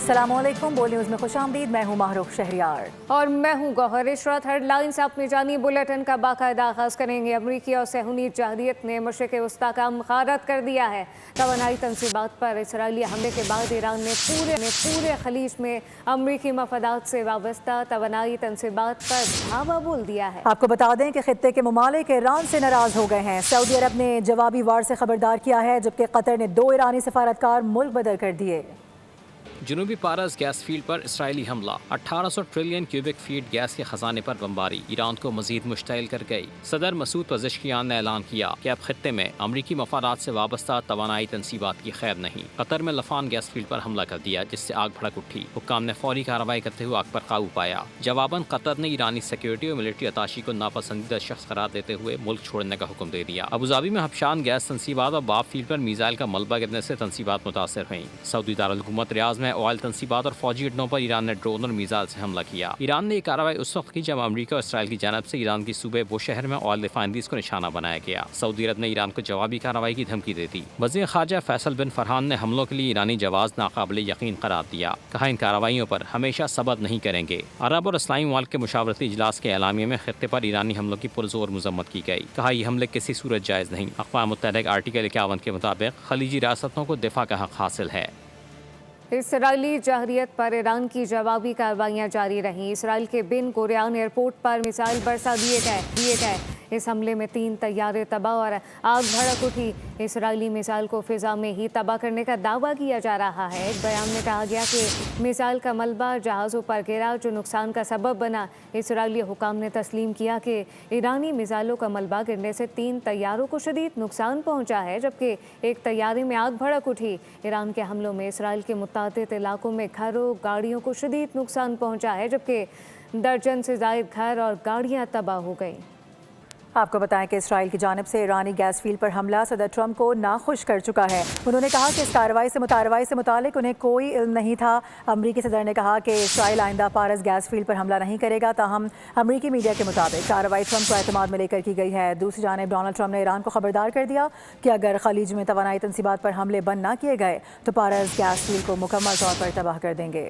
अस्सलाम वालेकुम, बोल न्यूज़ में खुशामदीद। मैं हूँ माहरूफ शहरियार और मैं हूँ गौहर इशरत। हेडलाइंस अपनी जानी बुलेटिन का बाकायदा आगाज़ करेंगे। अमरीकी और सहूनी जहरियत ने मशरिक़ वस्ता का मुखारत कर दिया है। तवानाई तनसीबात पर इसराइली हमले के बाद ईरान ने पूरे खलीज में अमरीकी मफादात से वाबस्ता तवानाई तनसीबात पर धावा बोल दिया है। आपको बता दें कि खित्ते के ममालिक ईरान से नाराज़ हो गए हैं। सऊदी अरब ने जवाबी वार से खबरदार किया है, जबकि कतर ने 2 ईरानी सफारतकार मुल्क बदल कर दिए। जनूबी पारस गैस फील्ड पर इसराइली हमला, 1800 ट्रिलियन क्यूबिक फीट गैस के खजाने पर बमबारी ईरान को मजीद मुश्तइल कर गई। सदर मसूद पज़ेश्कियान ने ऐलान किया कि अब खित्ते में अमरीकी मफादात से वाबस्ता तवानाई तनसीबात की खैर नहीं। कतर में लफान गैस फील्ड पर हमला कर दिया, जिससे आग भड़क उठी। हुक्काम ने फौरी कार्रवाई करते हुए आग पर काबू पाया। जवाबन कतर ने ईरानी सिक्योरिटी और मिलिट्री अताशी को नापसंदीदा शख्स करार देते हुए मुल्क छोड़ने का हुक्म दे दिया। अबूधाबी में हबशान गैस तनसीबात और बाब फील्ड पर मीज़ाइल का मलबा गिरने से तनसीबात मुतासर हुई। सऊदी दारुल-हुकूमत रियाज में ऑयल तनसीबात और फौजी अड्डों पर ईरान ने ड्रोन और मिसाइल से हमला किया। ईरान ने ये कार्रवाई उस वक्त की जब अमेरिका और इसराइल की जानब से ईरान की सूबे वो शहर में ऑयल रिफाइनरीज को निशाना बनाया गया। सऊदी अरब ने ईरान को जवाबी कार्रवाई की धमकी दे दी। वज़ीर ख़ारजा फैसल बिन फरहान ने हमलों के लिए ईरानी जवाब नाकाबिले यकीन करार दिया। कहा, इन कार्रवाइयों पर हमेशा सबत नहीं करेंगे। अरब और इस्लामी मुल्क के मुशावरती इजलास के एलामिया में खित्ते पर ईरानी हमलों की पुरजोर मजम्मत की गई। कहा, ये हमले किसी सूरत जायज़ नहीं। अक़वाम मुत्तहिदा आर्टिकल 51 के मुताबिक खलीजी रियासतों को दिफा का हक़ हासिल है। इसराइली जहरियत पर ईरान की जवाबी कार्रवाइयाँ जारी रहीं। इसराइल के बिन गुरियान एयरपोर्ट पर मिसाइल बरसा दिए गए। इस हमले में 3 तैयारे तबाह और आग भड़क उठी। इसराइली मिसाइल को फिजा में ही तबाह करने का दावा किया जा रहा है। एक बयान में कहा गया कि मिसाइल का मलबा जहाज़ों पर गिरा, जो नुकसान का सबब बना। इसराइली हुकाम ने तस्लीम किया कि ईरानी मिसाइलों का मलबा गिरने से 3 तैयारों को शदीद नुकसान पहुँचा है, जबकि एक तैयारे में आग भड़क उठी। ईरान के हमलों में इसराइल के मुतादिद इलाकों में घरों गाड़ियों को शदीद नुकसान पहुँचा है, जबकि दर्जन से ज़ायद घर और गाड़ियाँ तबाह हो गई। आपको बताएं कि इसराइल की जानिब से ईरानी गैस फील्ड पर हमला सदर ट्रंप को नाखुश कर चुका है। उन्होंने कहा कि इस कार्रवाई से मुतालिक उन्हें कोई इल्म नहीं था। अमरीकी सदर ने कहा कि इसराइल आइंदा पारस गैस फील्ड पर हमला नहीं करेगा। ताहम अमरीकी मीडिया के मुताबिक कार्रवाई ट्रंप को एतमाद में लेकर की गई है। दूसरी जानिब डोनाल्ड ट्रंप ने ईरान को खबरदार कर दिया कि अगर खलीज में तवानाई तनसीबात पर हमले बंद न किए गए तो पारस गैस फील्ड को मुकम्मल तौर पर तबाह कर देंगे।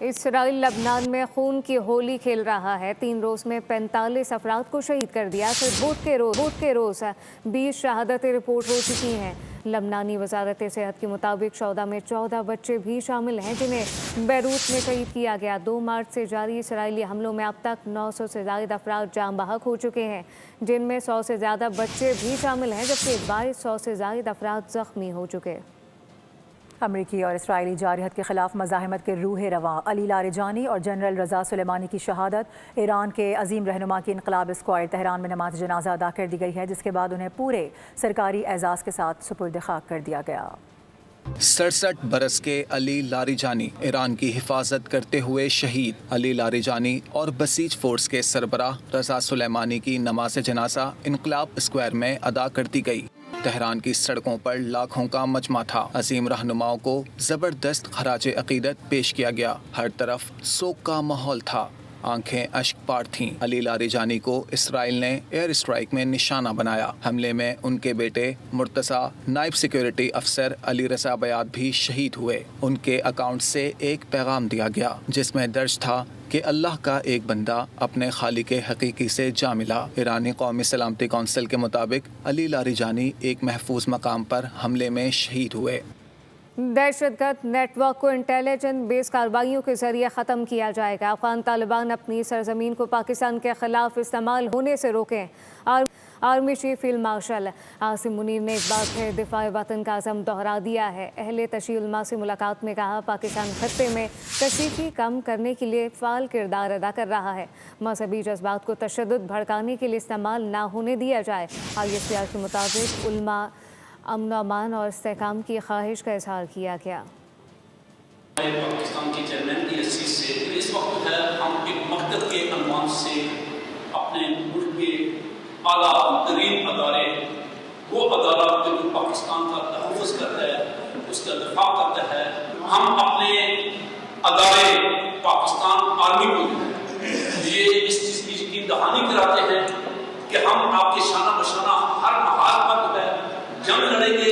इसराइल लबनान में खून की होली खेल रहा है। 3 रोज़ में 45 अफराद को शहीद कर दिया। सिर्फ बुध के रोज़ 20 शहादतें रिपोर्ट हो चुकी हैं। लबनानी वजारत सेहत के मुताबिक 14 में 14 बच्चे भी शामिल हैं, जिन्हें बैरूत में शहीद किया गया। 2 मार्च से जारी इसराइली हमलों में अब तक 900 से ज़ायद अफराद जाम बहक हो चुके हैं, जिनमें 100 से ज़्यादा बच्चे भी शामिल हैं, जबकि 2200 से ज़ायद अफराद ज़ख्मी हो चुके। अमरीकी और इसराइली जारहत के खिलाफ मज़ाहमत के रूह रवां अली लारिजानी और जनरल रज़ा सुलेमानी की शहादत। ईरान के अजीम रहनुमा की इनकलाब स्क्वाड तेहरान में नमाज जनाजा अदा कर दी गई है, जिसके बाद उन्हें पूरे सरकारी एजाज़ के साथ सुपुर्द खाक कर दिया गया। 67 बरस के अली लारिजानी ईरान की हिफाजत करते हुए शहीद। अली लारिजानी और बसीज फोर्स के सरबराह रज़ा सुलेमानी की नमाज जनाजा इनकलाब स्क्वायर में अदा कर दी गई। तेहरान की सड़कों पर लाखों का मजमा था। अजीम रहनुमाओं को जबरदस्त खराजे अकीदत पेश किया गया। हर तरफ सोग का माहौल था, आंखें अश्कपार थीं। अली लारिजानी को इसराइल ने एयर स्ट्राइक में निशाना बनाया। हमले में उनके बेटे मुर्तज़ा नायब सिक्योरिटी अफसर अली रज़ा बयाद भी शहीद हुए। उनके अकाउंट से एक पैगाम दिया गया, जिसमें दर्ज था कि अल्लाह का एक बंदा अपने खालिक हकीकी से जा मिला। ईरानी कौमी सलामती कौंसिल के मुताबिक अली लारिजानी एक महफूज मकाम पर हमले में शहीद हुए। दहशतगर्द नेटवर्क को इंटेलिजेंस बेस कार्रवाइयों के जरिए ख़त्म किया जाएगा। अफगान तालिबान अपनी सरजमीन को पाकिस्तान के खिलाफ इस्तेमाल होने से रोकें। Army chief field marshal Asim Munir ने एक बार फिर दिफा वतन का अज़म दोहरा दिया है। अहले तशरीह उलमा से मुलाकात में कहा, पाकिस्तान खत्ते में कशीफी कम करने के लिए फ़ाल किरदार अदा कर रहा है। मजहबी जज्बात को तशद्दुद भड़काने के लिए इस्तेमाल ना होने दिया जाए। ISPR के मुताबिक उलमा अमन अमान और इस्तेहकाम की ख्वाहिश का इजहार किया गया। पाकिस्तान की चेयरमैन की हैसियत से इस वक्त है हम एक मकसद के अनुमान से अपने मुल्क के आला तरीन अदारे, वो अदारा जो पाकिस्तान का तहफ़्फ़ुज़ करता है, उसका दिफा करता है, हम अपने अदारे पाकिस्तान आर्मी को ये इस चीज़ की यकीन दहानी कराते हैं कि हम आपके शाना बशाना हर महाल पर जो है जंग लड़ेंगे।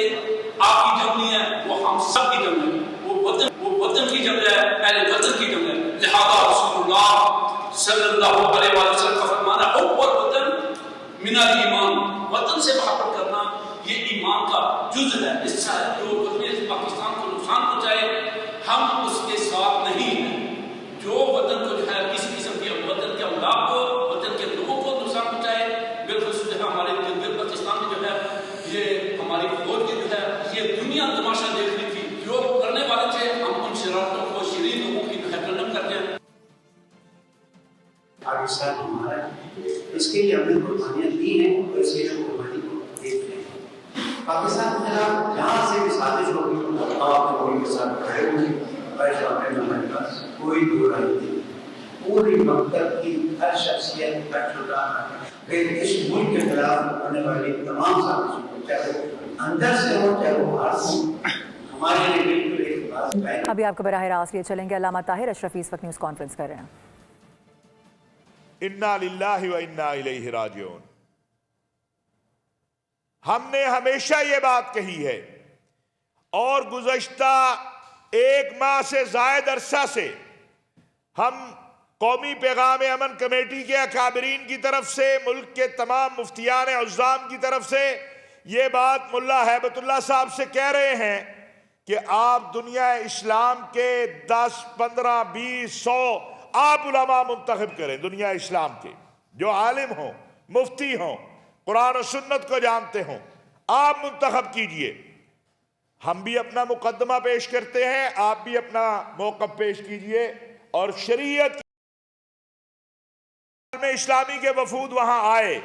आपकी जंग नहीं है, वो हम सब की जंग है। वो वतन پہلے وطن کی جنگ ہے. لہذا رسول اللہ صلی اللہ علیہ وسلم کا فرمانا حب الوطن من الایمان، وطن سے محبت کرنا یہ ایمان کا جز ہے. اس سے جو وطن پاکستان کو نقصان پہنچائے ہم اس کے ساتھ نہیں ہیں. جو وطن کو جو ہے کسی قسم کے وطن کے املاک کو وطن کے لوگوں کو نقصان پہنچائے، بالخصوص جو ہے ہمارے پاکستان میں جو ہے یہ ہماری فوج کی جو ہے یہ دنیا تماشا دیکھ رہی تھی. جو کرنے والے تھے ہم ان شرارتوں کو شریر لوگوں کی جو ہے کنڈم کرتے ہیں. پاکستان ہمارا اس کے لیے ہم نے قربانیاں دی ہیں اور اس کے لیے قربانی کو دیکھ رہے ہیں. پاکستان کے خلاف جہاں سے بھی سازش ہوگی آپ کوئی کے ساتھ کھڑے ہوئے ہمارے پاس کوئی دو رائے نہیں. پوری مکتب کی ہر شخصیت ہر چھوٹا پھر اس ملک کے خلاف ہونے والی تمام سازشوں کو چاہے وہ اندر سے ہو چاہے وہ باہر سے ہمارے لیے بالکل ایک بات. ابھی آپ کو براہ راست لیے چلیں گے علامہ طاہر اشرفی اس وقت نیوز کانفرنس کر رہے ہیں. انا للہ و انا الیہ راجعون. ہم نے ہمیشہ یہ بات کہی ہے اور گزشتہ 1 ماہ سے زائد عرصہ سے ہم قومی پیغام امن کمیٹی کے اکابرین کی طرف سے، ملک کے تمام مفتیان عظام کی طرف سے یہ بات ملا ہیبت اللہ صاحب سے کہہ رہے ہیں کہ آپ دنیا اسلام کے 10 15 20 100 آپ علماء منتخب کریں دنیا اسلام کے جو عالم ہوں، مفتی ہوں، قرآن و سنت کو جانتے ہوں، آپ منتخب کیجئے. ہم بھی اپنا مقدمہ پیش کرتے ہیں، آپ بھی اپنا موقف پیش کیجئے اور شریعت میں اسلامی کے وفود وہاں آئے،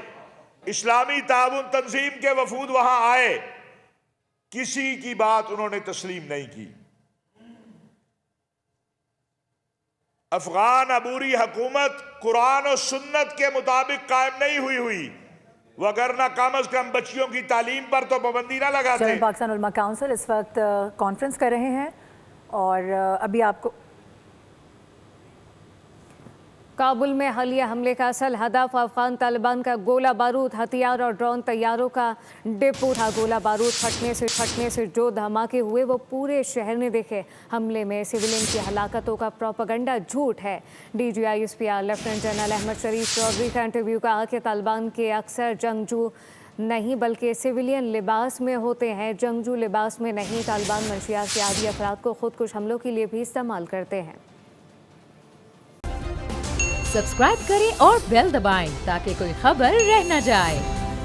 اسلامی تعاون تنظیم کے وفود وہاں آئے، کسی کی بات انہوں نے تسلیم نہیں کی. افغان عبوری حکومت قرآن و سنت کے مطابق قائم نہیں ہوئی وگرنہ کم از کم بچیوں کی تعلیم پر تو پابندی نہ لگاتے. چلیں پاکستان علماء کونسل اس وقت کانفرنس کر رہے ہیں اور ابھی آپ کو کابل میں حالیہ حملے کا اصل ہدف افغان طالبان کا گولہ بارود، ہتھیار اور ڈرون طیاروں کا ڈپو تھا. گولہ بارود پھٹنے سے جو دھماکے ہوئے وہ پورے شہر نے دیکھے. حملے میں سویلین کی ہلاکتوں کا پروپیگنڈا جھوٹ ہے. DGI/SPR لیفٹیننٹ جنرل احمد شریف چودھری کا انٹرویو کہا کہ طالبان کے اکثر جنگجو نہیں بلکہ سویلین لباس میں ہوتے ہیں، جنگجو لباس میں نہیں. طالبان منشیات کے عادی افراد کو خودکش حملوں کے لیے بھی استعمال کرتے ہیں. سبسکرائب کریں اور بیل دبائیں تاکہ کوئی خبر رہ نہ جائے.